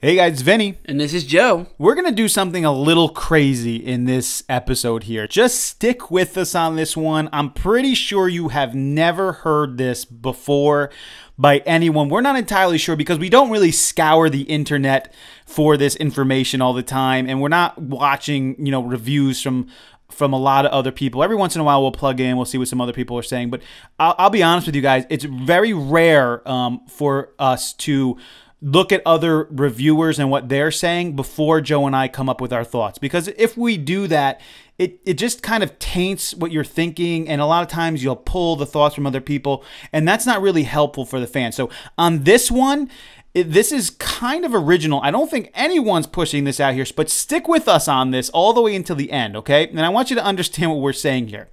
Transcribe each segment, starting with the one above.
Hey guys, it's Vinny. And this is Joe. We're going to do something a little crazy in this episode here. Just stick with us on this one. I'm pretty sure you have never heard this before by anyone. We're not entirely sure because we don't really scour the internet for this information all the time. And we're not watching, reviews from a lot of other people. Every once in a while we'll plug in, we'll see what some other people are saying. But I'll be honest with you guys, it's very rare for us to look at other reviewers and what they're saying before Joe and I come up with our thoughts. Because if we do that, it just kind of taints what you're thinking, and a lot of times you'll pull the thoughts from other people, and that's not really helpful for the fans. So on this one, this is kind of original. I don't think anyone's pushing this out here, but stick with us on this all the way until the end, okay? And I want you to understand what we're saying here.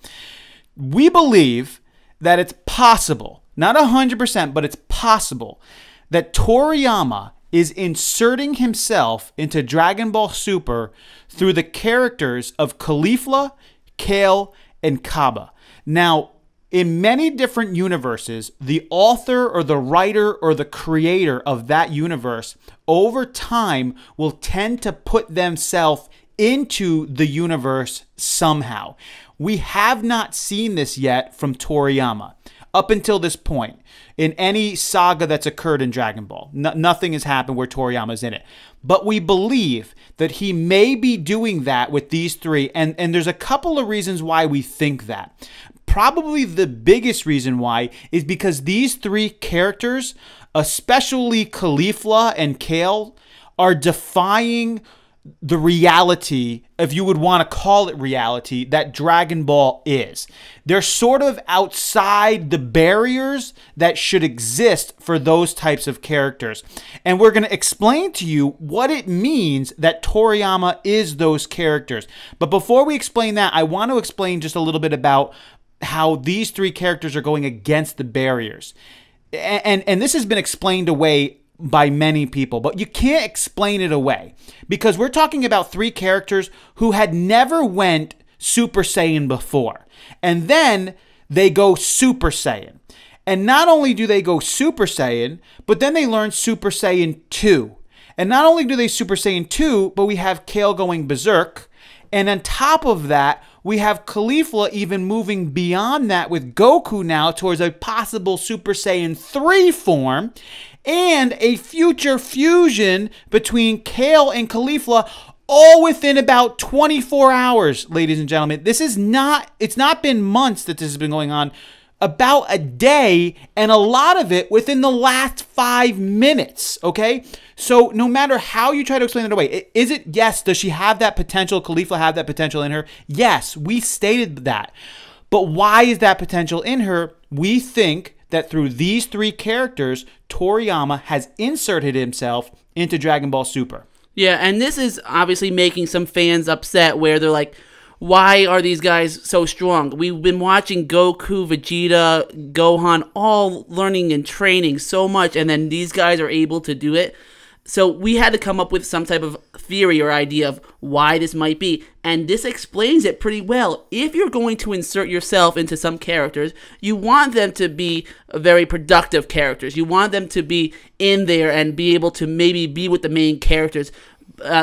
We believe that it's possible, not 100%, but it's possible that Toriyama is inserting himself into Dragon Ball Super through the characters of Caulifla, Kale, and Cabba. Now, in many different universes, the author or the writer or the creator of that universe over time will tend to put themselves into the universe somehow. We have not seen this yet from Toriyama up until this point in any saga that's occurred in Dragon Ball. Nothing has happened where Toriyama's in it. But we believe that he may be doing that with these three, and there's a couple of reasons why we think that. Probably the biggest reason why is because these three characters, especially Caulifla and Kale, are defying the reality, if you would want to call it reality, that Dragon Ball is. They're sort of outside the barriers that should exist for those types of characters. And we're going to explain to you what it means that Toriyama is those characters. But before we explain that, I want to explain just a little bit about how these three characters are going against the barriers. And this has been explained away by many people, but you can't explain it away because we're talking about three characters who had never went Super Saiyan before. And then they go Super Saiyan. And not only do they go Super Saiyan, but then they learn Super Saiyan 2. And not only do they Super Saiyan 2, but we have Kale going berserk. And on top of that, we have Caulifla even moving beyond that with Goku now towards a possible Super Saiyan 3 form and a future fusion between Kale and Caulifla, all within about 24 hours, ladies and gentlemen. It's not been months that this has been going on, about a day, and a lot of it within the last 5 minutes, okay? So no matter how you try to explain it away, is it, yes, does she have that potential, Caulifla have that potential in her? Yes, we stated that. But why is that potential in her? We think that through these three characters, Toriyama has inserted himself into Dragon Ball Super. Yeah, and this is obviously making some fans upset where they're like, why are these guys so strong? We've been watching Goku, Vegeta, Gohan all learning and training so much, and then these guys are able to do it. So we had to come up with some type of theory or idea of why this might be, and this explains it pretty well. If you're going to insert yourself into some characters, you want them to be very productive characters. You want them to be in there and be able to maybe be with the main characters.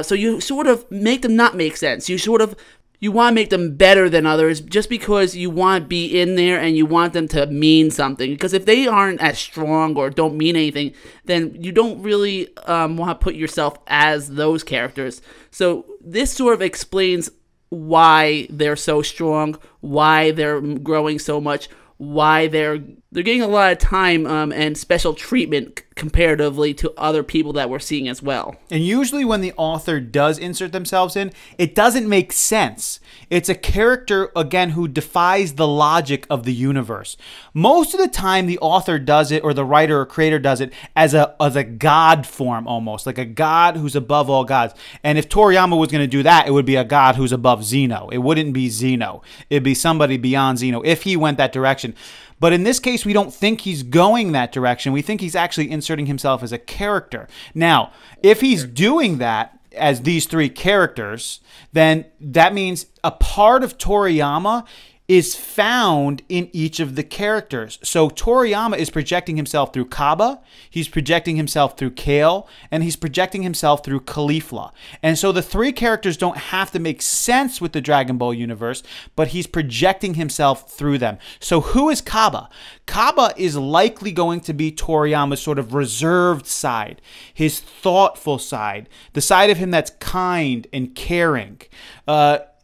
So you sort of make them not make sense. You want to make them better than others just because you want to be in there and you want them to mean something. Because if they aren't as strong or don't mean anything, then you don't really want to put yourself as those characters. So this sort of explains why they're so strong, why they're growing so much, why they're getting a lot of time and special treatment comparatively to other people that we're seeing as well. And usually when the author does insert themselves in, it doesn't make sense. It's a character, again, who defies the logic of the universe. Most of the time, the author does it, or the writer or creator does it, as a god form almost, like a god who's above all gods. And if Toriyama was going to do that, it would be a god who's above Zeno. It wouldn't be Zeno. It'd be somebody beyond Zeno if he went that direction. But in this case, we don't think he's going that direction. We think he's actually inserting himself as a character. Now, if he's doing that as these three characters, then that means a part of Toriyama is found in each of the characters. So Toriyama is projecting himself through Cabba, he's projecting himself through Kale, and he's projecting himself through Caulifla. And so the three characters don't have to make sense with the Dragon Ball universe, but he's projecting himself through them. So who is Cabba? Cabba is likely going to be Toriyama's sort of reserved side, his thoughtful side, the side of him that's kind and caring,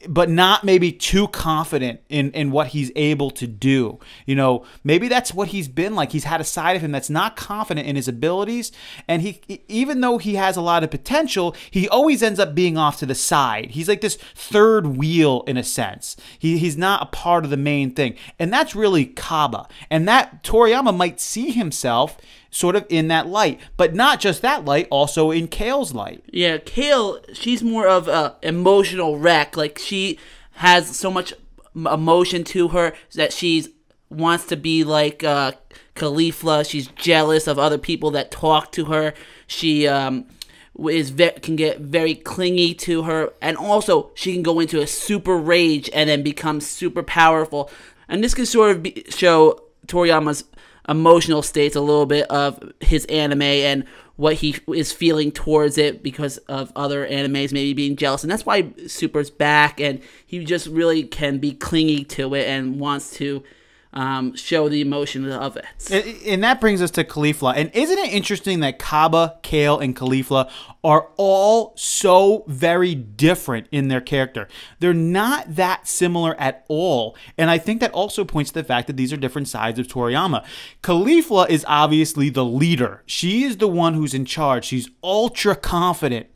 but not maybe too confident in what he's able to do. You know, maybe that's what he's been like. He's had a side of him that's not confident in his abilities, and he, even though he has a lot of potential, he always ends up being off to the side. He's like this third wheel in a sense. He's not a part of the main thing, and that's really Cabba. And that Toriyama might see himself sort of in that light, but not just that light, also in Kale's light. Yeah, Kale, she's more of a emotional wreck. Like, she has so much emotion to her that she's wants to be like Caulifla. She's jealous of other people that talk to her. She can get very clingy to her, and also she can go into a super rage and then become super powerful. And this can sort of show Toriyama's emotional states a little bit of his anime and what he is feeling towards it because of other animes maybe being jealous. And that's why Super's back, and he just really can be clingy to it and wants to show the emotion of it. And that brings us to Caulifla. And isn't it interesting that Cabba, Kale, and Caulifla are all so very different in their character? They're not that similar at all. And I think that also points to the fact that these are different sides of Toriyama. Caulifla is obviously the leader. She is the one who's in charge. She's ultra confident,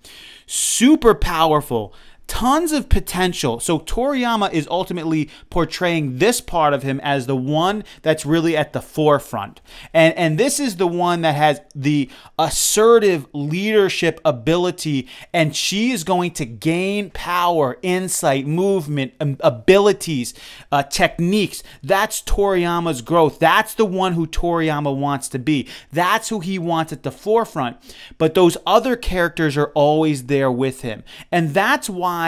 super powerful, tons of potential. So Toriyama is ultimately portraying this part of him as the one that's really at the forefront. And this is the one that has the assertive leadership ability, and she is going to gain power, insight, movement, abilities, techniques. That's Toriyama's growth. That's the one who Toriyama wants to be. That's who he wants at the forefront. But those other characters are always there with him. And that's why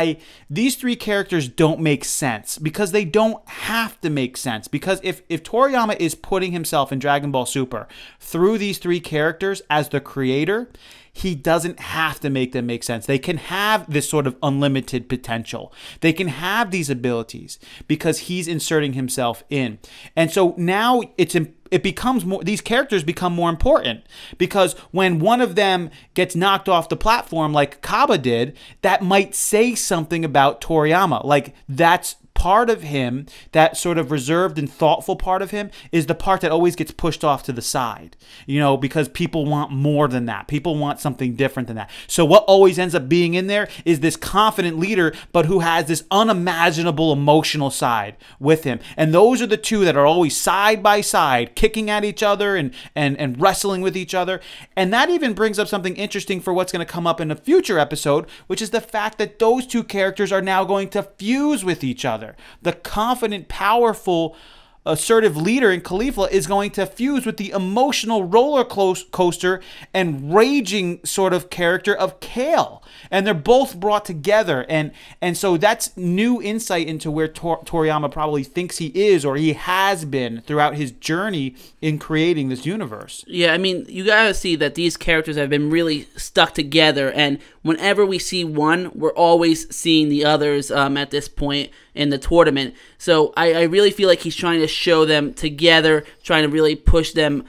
these three characters don't make sense, because they don't have to make sense. Because if Toriyama is putting himself in Dragon Ball Super through these three characters as the creator, he doesn't have to make them make sense. They can have this sort of unlimited potential. They can have these abilities because he's inserting himself in. And so now it becomes more, these characters become more important, because when one of them gets knocked off the platform like Cabba did, that might say something about Toriyama. Like, that's part of him, that sort of reserved and thoughtful part of him, is the part that always gets pushed off to the side, you know, because people want more than that. People want something different than that. So what always ends up being in there is this confident leader, but who has this unimaginable emotional side with him. And those are the two that are always side by side, kicking at each other and wrestling with each other. And that even brings up something interesting for what's going to come up in a future episode, which is the fact that those two characters are now going to fuse with each other. The confident, powerful, assertive leader in Caulifla is going to fuse with the emotional roller coaster and raging sort of character of Kale. And they're both brought together. And so that's new insight into where Toriyama probably thinks he is, or he has been throughout his journey in creating this universe. Yeah, I mean, you gotta see that these characters have been really stuck together, and whenever we see one, we're always seeing the others at this point in the tournament. So I really feel like he's trying to show them together, trying to really push them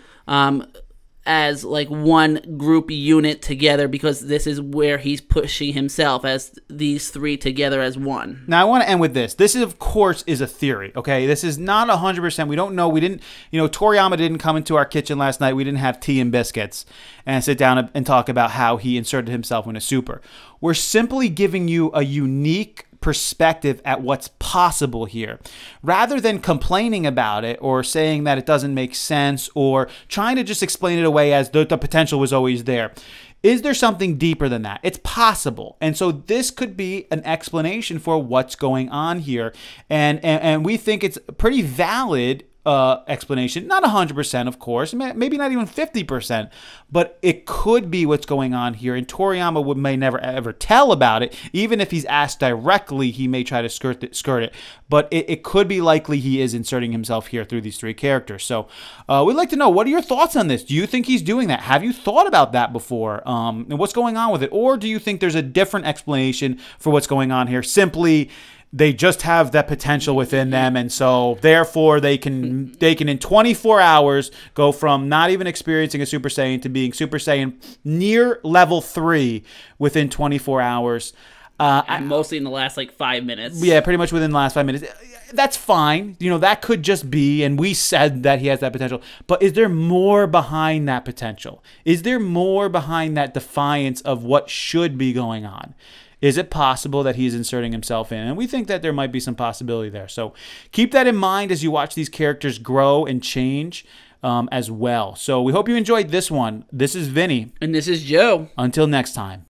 as like one group unit together, because this is where he's pushing himself, as these three together as one. Now I want to end with this. This is, of course, is a theory, okay? This is not 100%. We don't know. We didn't, Toriyama didn't come into our kitchen last night. We didn't have tea and biscuits and sit down and talk about how he inserted himself into Super. We're simply giving you a unique perspective at what's possible here, rather than complaining about it or saying that it doesn't make sense or trying to just explain it away as the potential was always there. Is there something deeper than that? It's possible. And so this could be an explanation for what's going on here. And we think it's pretty valid explanation. Not 100%, of course. Maybe not even 50%. But it could be what's going on here. And Toriyama may never ever tell about it. Even if he's asked directly, he may try to skirt it. But it could be likely he is inserting himself here through these three characters. So we'd like to know, what are your thoughts on this? Do you think he's doing that? Have you thought about that before? And what's going on with it? Or do you think there's a different explanation for what's going on here? Simply, they just have that potential within them, and so therefore they can in 24 hours go from not even experiencing a Super Saiyan to being Super Saiyan near level 3 within 24 hours. And mostly in the last 5 minutes. Yeah, pretty much within the last 5 minutes. That's fine. That could just be, and we said that he has that potential. But is there more behind that potential? Is there more behind that defiance of what should be going on? Is it possible that he's inserting himself in? And we think that there might be some possibility there. So keep that in mind as you watch these characters grow and change as well. So we hope you enjoyed this one. This is Vinny. And this is Joe. Until next time.